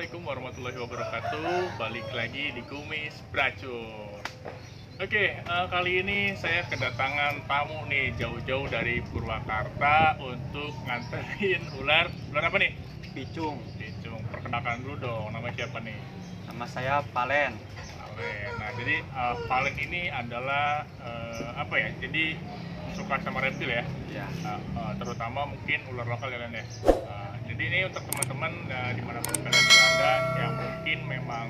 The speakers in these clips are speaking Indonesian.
Assalamualaikum warahmatullahi wabarakatuh. Balik lagi di Kumis Bracun. Oke, kali ini saya kedatangan tamu nih jauh-jauh dari Purwakarta untuk nganterin ular. Ular apa nih? Picung. Picung. Perkenalkan dulu dong, nama siapa nih? Nama saya Palen. Palen. Nah, jadi Palen ini adalah apa ya? Jadi suka sama reptil ya? Ya. Terutama mungkin ular lokal ya, Len ya. Jadi ini untuk teman-teman dimanapun kalian berada yang mungkin memang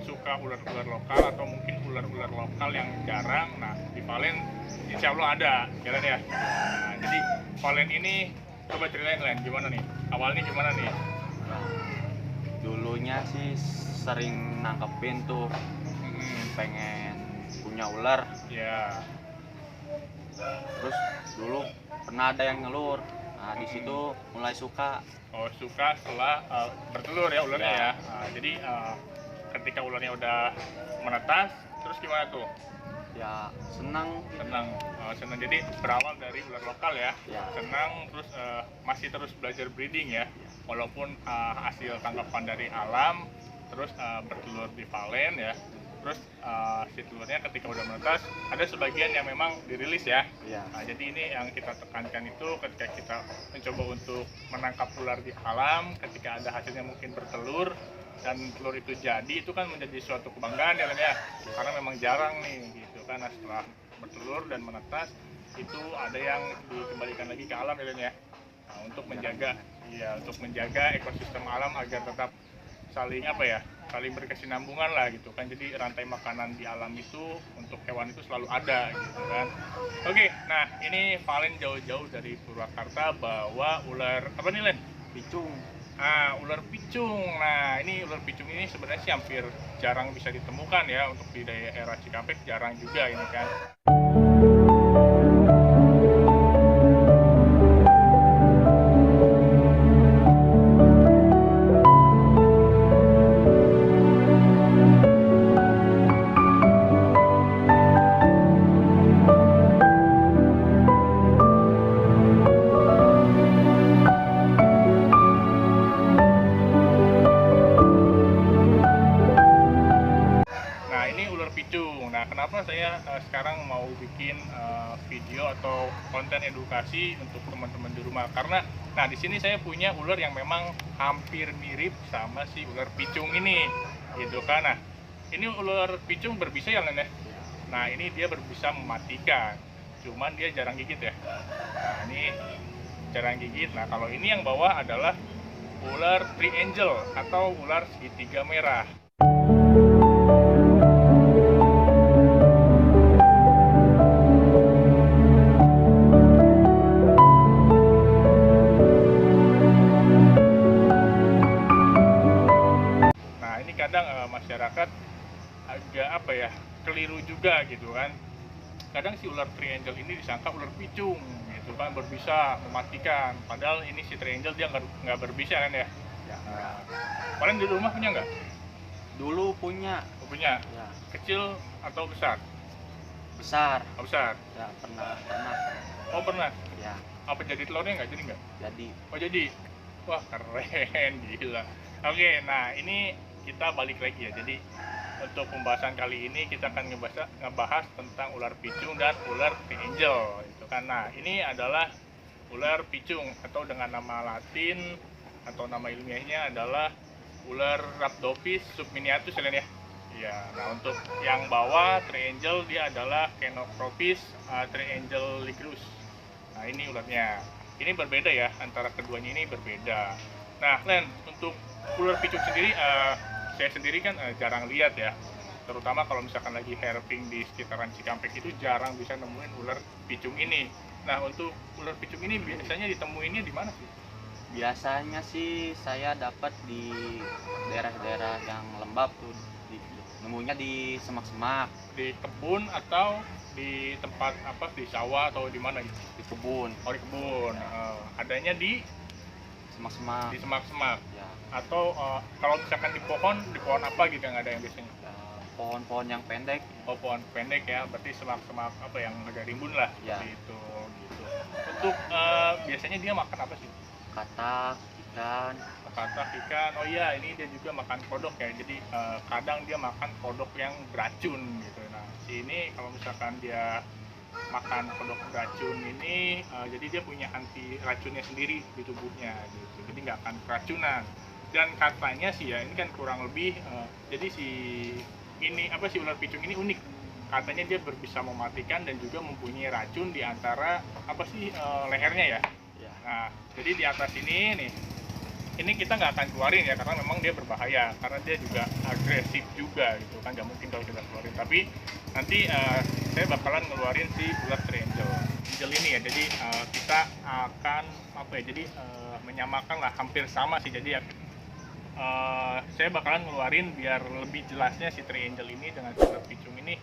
suka ular-ular lokal atau mungkin ular-ular lokal yang jarang, nah di Valen insya Allah ada, ya Len ya. Nah, jadi Valen ini coba ceritain Len, gimana nih? Awalnya gimana nih? Dulunya sih sering nangkepin tuh, pengen punya ular. Ya. Terus dulu pernah ada yang ngelur. Nah di situ mulai suka. Oh, suka setelah bertelur ya ularnya ya. Ya. Nah, jadi ketika ularnya udah menetas, terus gimana tuh? Ya senang. Senang. Jadi berawal dari ular lokal ya. Ya. Senang, terus masih terus belajar breeding ya. Walaupun hasil tangkapan dari alam, terus bertelur di Valen ya. Terus si telurnya ketika udah menetas, ada sebagian yang memang dirilis ya. Ya. Nah, jadi ini yang kita tekankan itu ketika kita mencoba untuk menangkap ular di alam, ketika ada hasilnya mungkin bertelur dan telur itu jadi, itu kan menjadi suatu kebanggaan ya Len ya. Karena memang jarang nih gitu kan. Nah, setelah bertelur dan menetas itu ada yang dikembalikan lagi ke alam ya Len ya. Nah, untuk menjaga ekosistem alam agar tetap saling saling berkesinambungan lah gitu kan. Jadi rantai makanan di alam itu untuk hewan itu selalu ada gitu kan. Oke, nah ini Valen jauh-jauh dari Purwakarta bawa ular apa nih Len? Picung. Ular picung. Nah ini ular picung ini sebenarnya sih hampir jarang bisa ditemukan ya, untuk di daerah Cikampek jarang juga ini kan. Nah, kenapa saya sekarang mau bikin video atau konten edukasi untuk teman-teman di rumah? Karena, nah di sini saya punya ular yang memang hampir mirip sama si ular picung ini, gitu kan? Nah, ini ular picung berbisa ya Len ya? Nah, ini dia berbisa mematikan, cuman dia jarang gigit ya. Nah, ini jarang gigit. Nah, kalau ini yang bawa adalah ular tree angel atau ular segitiga merah. Kadang masyarakat agak keliru juga gitu kan. Kadang si ular tree angel ini disangka ular picung gitu kan, berbisa mematikan, padahal ini si tree angel dia nggak berbisa kan ya. Nah, kalian di rumah punya nggak? Dulu punya. Punya. Ya. Kecil atau besar? Besar. Oh, besar. Ya pernah. Oh, pernah. Ya. Apa jadi telurnya nggak? Jadi nggak? Jadi. Oh, jadi. Wah, keren, gila. Oke, nah ini kita balik lagi ya. Jadi untuk pembahasan kali ini kita akan ngebahas tentang ular picung dan ular tree angel itu kan. Nah, ini adalah ular picung atau dengan nama latin atau nama ilmiahnya adalah ular Rhabdophis subminiatus ya. Iya. Nah, untuk yang bawah tree angel dia adalah Caenorhabditis tree angel ligrus. Nah, ini ularnya. Ini berbeda ya, antara keduanya ini berbeda. Nah, Len, untuk ular picung sendiri saya sendiri kan jarang lihat ya, terutama kalau misalkan lagi herping di sekitaran Cikampek itu jarang bisa nemuin ular picung ini. Nah, untuk ular picung ini biasanya ditemuinnya di mana sih? Biasanya sih saya dapat di daerah-daerah yang lembab tuh, nemunya di semak-semak. Di kebun atau di tempat di sawah atau di mana gitu? Di kebun. Oh, di kebun. Adanya di semak-semak. Di semak-semak. Ya. Atau kalau misalkan di pohon apa gitu yang ada yang biasanya? Pohon-pohon yang pendek. Oh, pohon pendek ya, berarti semak-semak yang agak rimbun lah, ya. Seperti itu gitu. Untuk biasanya dia makan apa sih? Katak, ikan. katak ikan. Oh iya, ini dia juga makan kodok ya. Jadi kadang dia makan kodok yang beracun gitu. Nah, si ini kalau misalkan dia makan kodok beracun ini, jadi dia punya anti racunnya sendiri di tubuhnya gitu. Jadi nggak akan keracunan. Dan katanya sih ya, ini kan kurang lebih, jadi si ini apa sih ular picung ini unik. Katanya dia bisa mematikan dan juga mempunyai racun di antara apa sih lehernya ya. Ya. Nah, jadi di atas ini kita nggak akan keluarin ya karena memang dia berbahaya karena dia juga agresif juga gitu kan, nggak mungkin kalau kita keluarin. Tapi nanti saya bakalan ngeluarin si ular triangel ini ya. Jadi kita akan apa ya, jadi menyamakan lah, hampir sama sih. Jadi saya bakalan ngeluarin biar lebih jelasnya si triangel ini dengan si ular picung ini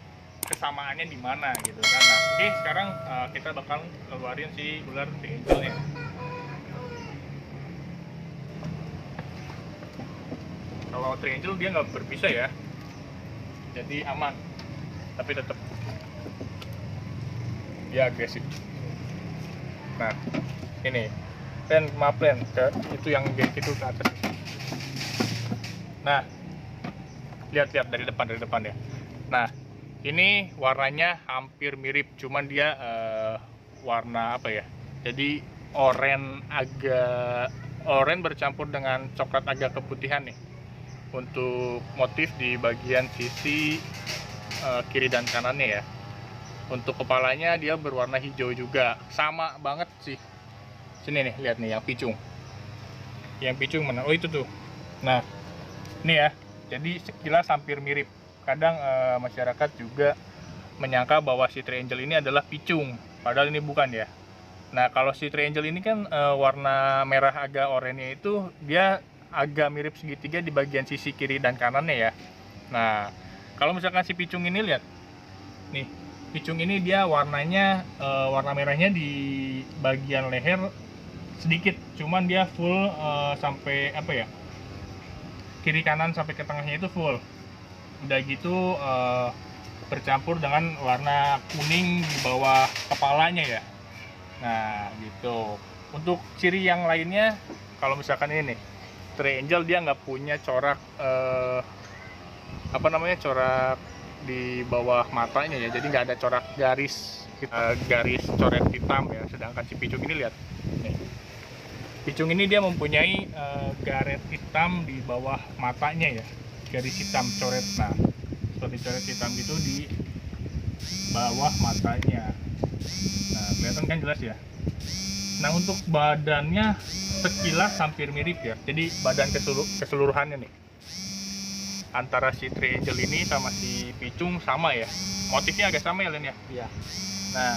kesamaannya di mana gitu kan. Nah, oke, sekarang kita bakal ngeluarin si ular triangelnya. Kalau triangel dia nggak berpisah ya, jadi aman, tapi tetap dia agresif. Nah, ini Ren, maaf Ren, itu yang gate itu ke atas. Nah, lihat-lihat dari depan ya. Nah, ini warnanya hampir mirip, cuman dia warna apa ya? Jadi oranye bercampur dengan coklat agak keputihan nih. Untuk motif di bagian sisi kiri dan kanannya ya. Untuk kepalanya dia berwarna hijau juga, sama banget sih. Sini nih, lihat nih yang picung. Yang picung mana? Oh itu tuh. Nah, ini ya. Jadi sekilas hampir mirip. Kadang masyarakat juga menyangka bahwa si triangel ini adalah picung, padahal ini bukan ya. Nah, kalau si triangel ini kan warna merah agak oranye itu dia agak mirip segitiga di bagian sisi kiri dan kanannya ya. Nah, kalau misalkan si picung ini lihat nih, picung ini dia warnanya warna merahnya di bagian leher sedikit, cuman dia full sampai apa ya, kiri kanan sampai ke tengahnya itu full. Udah gitu bercampur dengan warna kuning di bawah kepalanya ya. Nah gitu. Untuk ciri yang lainnya, kalau misalkan ini nih, triangel dia nggak punya corak corak di bawah matanya ya, jadi nggak ada corak garis coret hitam ya. Sedangkan si picung ini lihat nih, picung ini dia mempunyai garet hitam di bawah matanya ya, garis hitam coret. Nah, seperti coret hitam itu di bawah matanya. Nah, kelihatan kan jelas ya. Nah, untuk badannya sekilas hampir mirip ya. Jadi badan keseluruhannya nih, antara si triangel ini sama si picung sama ya. Motifnya agak sama ya Len ya. Iya. Nah,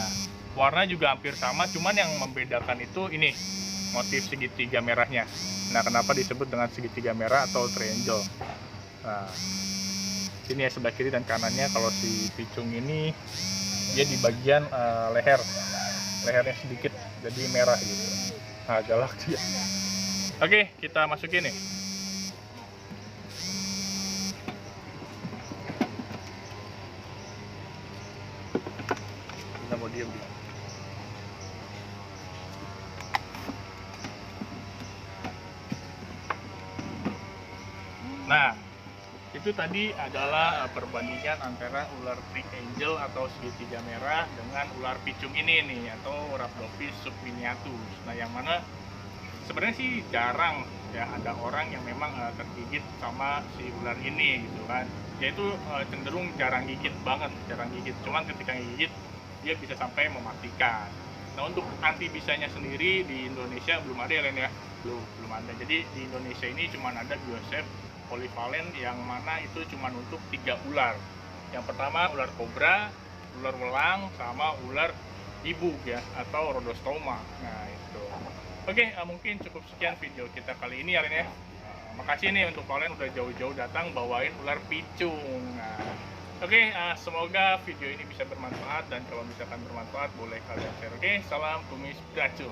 warna juga hampir sama, cuman yang membedakan itu ini motif segitiga merahnya. Nah, kenapa disebut dengan segitiga merah atau triangel? Nah, sini ya sebelah kiri dan kanannya. Kalau si picung ini dia di bagian lehernya sedikit jadi merah gitu. Nah, galak dia. Oke, kita masukin nih. Kita mau diem dia. Nah, itu tadi adalah perbandingan antara ular triangel atau segitiga merah dengan ular picung ini nih, atau Rhabdophis subminiatus. Nah, yang mana sebenarnya sih jarang ya ada orang yang memang tergigit sama si ular ini gitu kan. Dia itu cenderung jarang gigit banget, jarang gigit. Cuman ketika gigit dia bisa sampai mematikan. Nah, untuk anti bisanya sendiri di Indonesia belum ada ya Len ya? Belum ada. Jadi di Indonesia ini cuma ada Biosef polivalen yang mana itu cuma untuk 3 ular. Yang pertama ular kobra, ular welang, sama ular ibuk ya, atau rhodostoma. Nah itu. Oke, mungkin cukup sekian video kita kali ini ya Len ya. Makasih nih untuk kalian udah jauh-jauh datang bawain ular picung. Nah, oke, semoga video ini bisa bermanfaat, dan kalau misalkan bermanfaat boleh kalian share. Oke, salam kumis gacul.